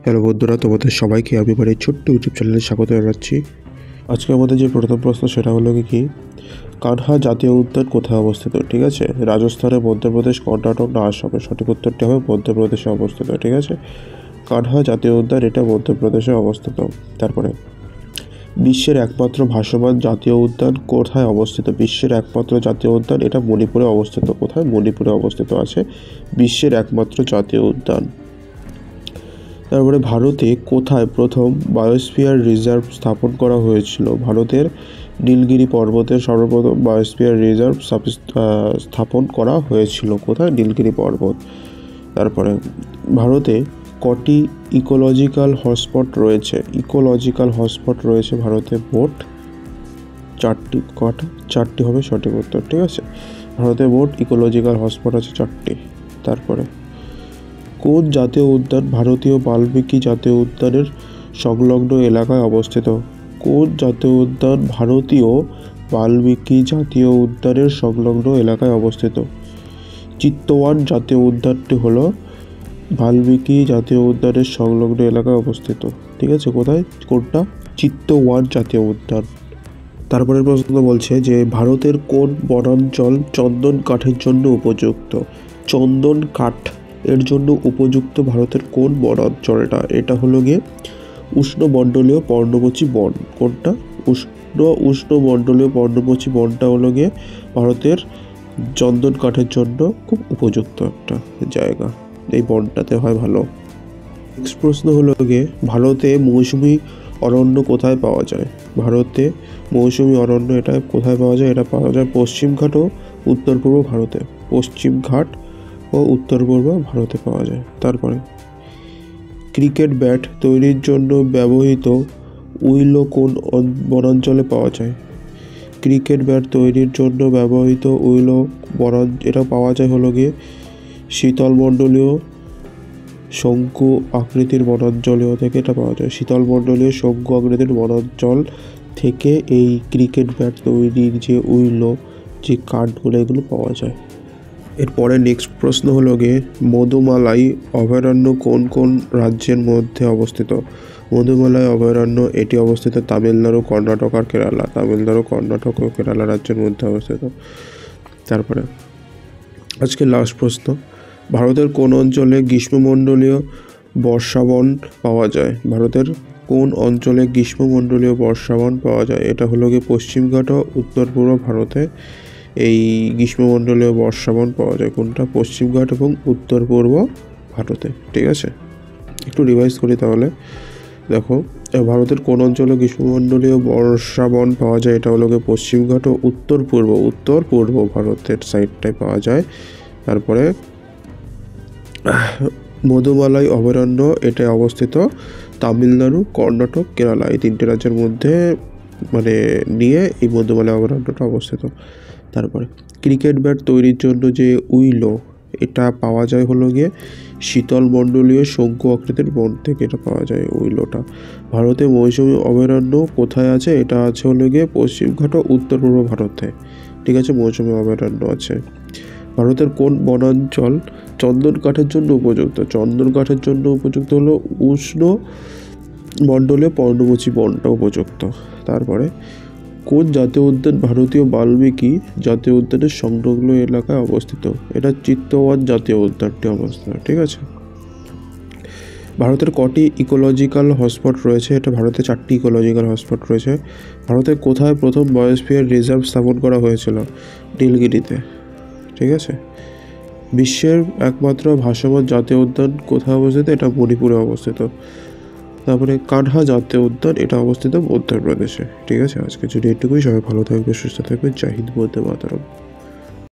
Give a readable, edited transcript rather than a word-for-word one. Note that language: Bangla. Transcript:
হ্যালো বন্ধুরা, তোমাদের সবাইকে আমি আমার এই ছোট্ট ইউটিউব চ্যানেলে স্বাগত জানাচ্ছি। আজকে আমাদের যে প্রথম প্রশ্ন সেটা হলো কি, কানহা জাতীয় উদ্যান কোথায় অবস্থিত? ঠিক আছে, রাজস্থানে, মধ্যপ্রদেশ, কর্ণাটক না আসামে? সঠিক উত্তরটি হবে মধ্যপ্রদেশে অবস্থিত। ঠিক আছে, কানহা জাতীয় উদ্যান এটা মধ্যপ্রদেশে অবস্থিত। তারপরে বিশ্বের একমাত্র ভাসমান জাতীয় উদ্যান কোথায় অবস্থিত? বিশ্বের একমাত্র জাতীয় উদ্যান এটা মণিপুরে অবস্থিত। কোথায়? মণিপুরে অবস্থিত আছে বিশ্বের একমাত্র জাতীয় উদ্যান। তারপরে ভারতে কোথায় প্রথম বায়োস্ফিয়ার রিজার্ভ স্থাপন করা হয়েছিল? ভারতের নীলগিরি পর্বতের সর্বপ্রথম বায়োস্ফিয়ার রিজার্ভ স্থাপন করা হয়েছিল। কোথায়? নীলগিরি পর্বত। তারপরে ভারতে কটি ইকোলজিক্যাল হটস্পট রয়েছে? ইকোলজিক্যাল হটস্পট রয়েছে ভারতে মোট 4টি। কটা? 4টি হবে সঠিক উত্তর। ঠিক আছে, ভারতে মোট ইকোলজিক্যাল হটস্পট আছে 4টি। তারপরে কোন জাতীয় উদ্যান ভারতীয় বাল্মীকি জাতীয় উদ্যানের সংলগ্ন এলাকায় অবস্থিত? কোন জাতীয় উদ্যান ভারতীয় বাল্মীকি জাতীয় উদ্যানের সংলগ্ন এলাকায় অবস্থিত? চিত্তওয়ান জাতীয় উদ্যানটি হলো বাল্মীকি জাতীয় উদ্যানের সংলগ্ন এলাকায় অবস্থিত। ঠিক আছে, কোথায়? কোনটা? চিত্তওয়ান জাতীয় উদ্যান। তারপরের প্রশ্ন বলছে যে ভারতের কোন বনাঞ্চল চন্দন কাঠের জন্য উপযুক্ত? চন্দন কাঠ এর জন্য উপযুক্ত ভারতের কোন বনাঞ্চলটা? এটা হলো গিয়ে উষ্ণমণ্ডলীয় পর্ণমোচী বন। কোনটা? উষ্ণমণ্ডলীয় পর্ণমোচী বনটা হলো গিয়ে ভারতের চন্দন কাঠের জন্য খুব উপযুক্ত একটা জায়গা। এই বনটাতে হয় ভালো। নেক্সট প্রশ্ন হলো গিয়ে ভারতে মৌসুমী অরণ্য কোথায় পাওয়া যায়? ভারতে মৌসুমী অরণ্য এটা কোথায় পাওয়া যায়? এটা পাওয়া যায় পশ্চিম ঘাট ও উত্তর পূর্ব ভারতে। পশ্চিম ঘাট ও উত্তর পূর্ব ভারতে পাওয়া যায়। তারপরে ক্রিকেট ব্যাট তৈরির জন্য ব্যবহৃত উইলো কোন বনাঞ্চলে পাওয়া যায়? ক্রিকেট ব্যাট তৈরির জন্য ব্যবহৃত উইলো এটা পাওয়া যায় হলো গিয়ে শীতলমণ্ডলীয় শঙ্কু আকৃতির বনাঞ্চলীয় থেকে এটা পাওয়া যায়। শীতলমণ্ডলীয় শঙ্কু আকৃতির বনাঞ্চল থেকে এই ক্রিকেট ব্যাট তৈরির যে উইলো, যে কাঠগুলো, এগুলো পাওয়া যায়। এরপরে নেক্সট প্রশ্ন হলো গিয়ে মধুমালাই অভয়ারণ্য কোন কোন রাজ্যের মধ্যে অবস্থিত? মধুমালাই অভয়ারণ্য এটি অবস্থিত তামিলনাড়ু, কর্ণাটক আর কেরালা। তামিলনাড়ু, কর্ণাটক ও কেরালা রাজ্যের মধ্যে অবস্থিত। তারপরে আজকে লাস্ট প্রশ্ন, ভারতের কোন অঞ্চলে গ্রীষ্মমণ্ডলীয় বর্ষাবন পাওয়া যায়? ভারতের কোন অঞ্চলে গ্রীষ্মমণ্ডলীয় বর্ষাবন পাওয়া যায়? এটা হলো গিয়ে পশ্চিমঘাট ও উত্তর পূর্ব ভারতে এই গ্রীষ্মমণ্ডলীয় বর্ষাবন পাওয়া যায়। কোনটা? পশ্চিমঘাট এবং উত্তর পূর্ব ভারতে। ঠিক আছে, একটু রিভাইজ করি তাহলে। দেখো, ভারতের কোন অঞ্চলে গ্রীষ্মমণ্ডলীয় বর্ষাবন পাওয়া যায়? এটা হলো গিয়ে পশ্চিমঘাট ও উত্তর পূর্ব ভারতের সাইডটায় পাওয়া যায়। তারপরে মধুমালাই অভয়ারণ্য এটা অবস্থিত তামিলনাড়ু, কর্ণাটক, কেরালা এই 3টে রাজ্যের মধ্যে নিয়ে এই মধুমালাই অভয়ারণ্যটা অবস্থিত। তারপরে ক্রিকেট ব্যাট তৈরির জন্য যে উইলো এটা পাওয়া যায় হলো গিয়ে শীতলমণ্ডলীয় শঙ্কু আকৃতির বন থেকে এটা পাওয়া যায় উইলোটা। ভারতে মৌসুমী অভয়ারণ্য কোথায় আছে? এটা আছে হলো গিয়ে পশ্চিমঘাট ও উত্তর পূর্ব ভারতে। ঠিক আছে, মৌসুমী অভয়ারণ্য আছে। ভারতের কোন বনাঞ্চল চন্দন কাঠের জন্য উপযুক্ত? চন্দন কাঠের জন্য উপযুক্ত হলো উষ্ণমণ্ডলীয় পর্ণমোচী বনটা উপযুক্ত। তারপরে কোন জাতীয় উদ্যান ভারতীয় বাল্মীকি জাতীয় উদ্যানের সংলগ্ন এলাকায় অবস্থিত? এটা চিত্তওয়ান জাতীয় উদ্যানটি অবস্থিত। ঠিক আছে, ভারতের কটি ইকোলজিক্যাল হটস্পট রয়েছে? এটা ভারতে 4টি ইকোলজিক্যাল হটস্পট রয়েছে। ভারতে কোথায় প্রথম বায়োস্ফিয়ার রিজার্ভ স্থাপন করা হয়েছিল? নীলগিরিতে। ঠিক আছে, বিশ্বের একমাত্র ভাসমান জাতীয় উদ্যান কোথায় অবস্থিত? এটা মণিপুরে অবস্থিত। তারপরে কানহা জাতীয় উদ্যান এটা অবস্থিত মধ্যপ্রদেশে। ঠিক আছে, আজকের জন্য এটুকুই। সবাই ভালো থাকবে, সুস্থ থাকবে। জয় হিন্দ, বন্দে মাতরম।